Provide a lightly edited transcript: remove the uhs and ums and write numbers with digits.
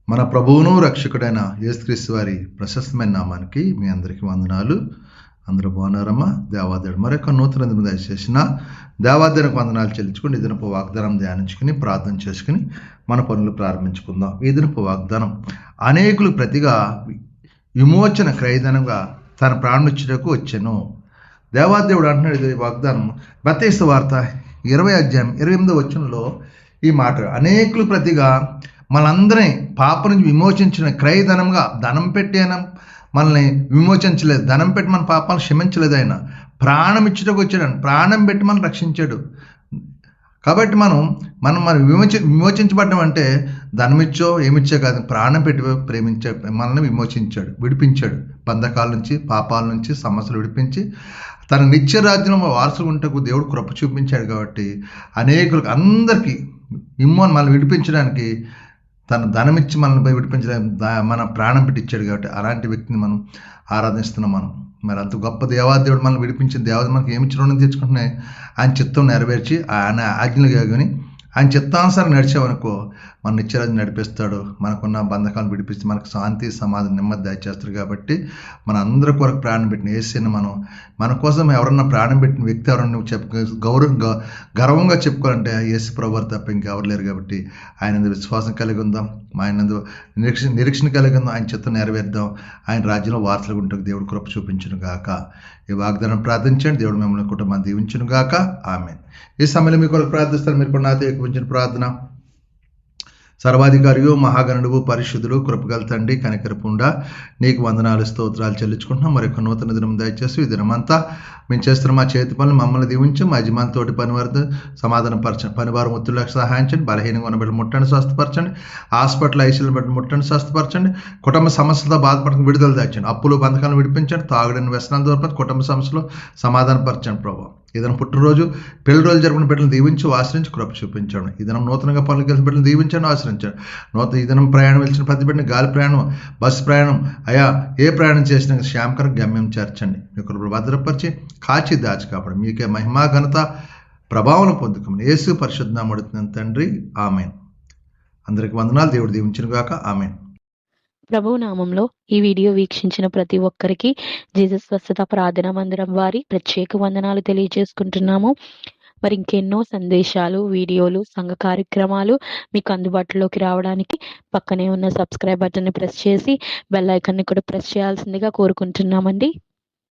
మన ప్రభువును రక్షకుడైన యేసుక్రీస్తు వారి ప్రశస్తమైన నామానికి మీ అందరికీ వందనాలు. అందరూ బాగున్నారమ్మా? దేవాదేవుడు మరొక నూతన దినం దయచేసిన దేవాదేవునికి వందనాలు చెల్లించుకుని ఈ దినపు వాగ్దానం ధ్యానించుకుని ప్రార్థన చేసుకుని మన పనులు ప్రారంభించుకుందాం. ఈ దినపు వాగ్దానం, అనేకులు ప్రతిగా విమోచన క్రయధనంగా తన ప్రాణమిచ్చుటకు వచ్చెను. దేవాదేవుడు అంటున్నాడు ఇది వాగ్దానం. మత్తయి వార్త 20:28 ఈ మాట, అనేకులు ప్రతిగా మనందరినీ పాప నుంచి విమోచించిన క్రయధనంగా, ధనం పెట్టి అయినా మనల్ని విమోచించలేదు, ధనం పెట్టి మన పాపాలను క్షమించలేదు. ఆయన ప్రాణం ఇచ్చుటకు వచ్చాడు, ప్రాణం పెట్టి మనం రక్షించాడు. కాబట్టి మనం విమోచించబడ్డం అంటే ధనమిచ్చో ఏమిచ్చో కాదు, ప్రాణం పెట్టి మనల్ని విమోచించాడు, విడిపించాడు. బంధకాల నుంచి, పాపాల నుంచి, సమస్యలు విడిపించి తన నిత్య రాజ్యంలో వారసులు ఉంటకు దేవుడు కృప చూపించాడు. కాబట్టి అనేకులకు అందరికీ మనల్ని విడిపించడానికి, తన ధనమిచ్చి మనల్ని విడిపించడానికి మన ప్రాణం పెట్టించాడు. కాబట్టి అలాంటి వ్యక్తిని మనం ఆరాధిస్తున్నాం. మరి అంత గొప్ప దేవాదేవుడు మనల్ని విడిపించిన దేవత మనకి ఏమి రుణం తెచ్చుకుంటున్నాయి? ఆయన చిత్తం నెరవేర్చి ఆయన ఆజ్ఞలు కానీ ఆయన చిత్తానుసారం నడిచామనుకో మన నిత్యరాజు నడిపిస్తాడు. మనకున్న బంధకాలను విడిపిస్తే మనకు శాంతి, సమాధానం, నెమ్మది దయచేస్తాడు. కాబట్టి మన అందరి కొరకు ప్రాణం పెట్టిన యేసుని మన కోసం ఎవరన్నా ప్రాణం పెట్టిన వ్యక్తి ఎవరన్నా గర్వంగా చెప్పుకోవాలంటే యేసు ప్రభువారు తప్ప ఇంకెవరు లేరు. కాబట్టి ఆయన విశ్వాసం కలిగి ఉందాం, ఆయన నిరీక్షణ కలిగి ఉందాం, ఆయన చిత్తం నెరవేర్దాం, ఆయన రాజ్యంలో వారసులుగా ఉంటూ దేవుడు కృప చూపించును గాక. ఈ వాగ్దానం ప్రార్థించండి. దేవుడు మిమ్మల్ని కుటుంబాన్ని దీవించును గాక. ఆమేన్. ఈ సమయంలో మీ కొరకు ప్రార్థిస్తారు. మీరు కూడా నాతో ఏకీభవించిన ప్రార్థన. సర్వాధికారియు, మహాగణుడు, పరిశుద్ధుడు, కృపగల తండ్రి, కనికరపుండా నీకు వందనాలు, స్తోత్రాలు చెల్లించుకుంటున్నాం. మరొక నూతన దినం దయచేసి ఈ దినమంతా మేము చేస్తున్న మా చేతి పనులు మమ్మల్ని దీవించి, మా యజమాని తోటి పనివారితో సమాధానపరచండి. పనివారం ఒత్తిళ్లకు సహాయించండి. బలహీనంగా ఉన్న బిడ్డలు ముట్టండి, స్వస్థపరచండి. హాస్పిటల్ ఐసీలు బట్టి ముట్టండి, స్వస్థపరచండి. కుటుంబ సమస్యలతో బాధపడుతున్న విడుదల దాచండి. అప్పులు బంధకాలను విడిపించండి. తాగుడని వ్యసనాలు దూరపడి కుటుంబ సమస్యలు సమాధానపరచండి. ప్రభావం ఏదైనా పుట్టినరోజు, పెళ్లి రోజు జరిపిన బిడ్డలు దీవించి ఆశ్రయించి కృప చూపించండి. ఈ దినం నూతనంగా పనులు కలిసిన బిడ్డలు దీవించండి, ఆశ్రయించండి. ఈ దినం ప్రయాణం వెళ్చిన ప్రతి బిడ్డని, గాలి ప్రయాణం, బస్సు ప్రయాణం, అయా ఏ ప్రయాణం చేసినా శ్యామకర గమ్యం చేర్చండి. మీ కృపను భద్రపరిచి కాచి దాచి కాపాడు. మీకే మహిమా, ఘనత, ప్రభావం పొందుకోమని యేసు పరిశుద్ధ నామమున అడుగుతున్నాను తండ్రి. ఆమేన్. అందరికి వందనాలు. దేవుడు దీవించును గాక. ఆమేన్. ప్రభువు నామంలో ఈ వీడియో వీక్షించిన ప్రతి ఒక్కరికి జీసస్ స్వస్థత ప్రార్థనా మందిరం వారి ప్రత్యేక వందనాలు తెలియజేసుకుంటున్నాము. మరి ఇంకెన్నో సందేశాలు, వీడియోలు, సంఘ కార్యక్రమాలు మీకు అందుబాటులోకి రావడానికి పక్కనే ఉన్న సబ్స్క్రైబ్ బటన్ని ప్రెస్ చేసి బెల్ ఐకాన్ని కూడా ప్రెస్ చేయాల్సిందిగా కోరుకుంటున్నామండి.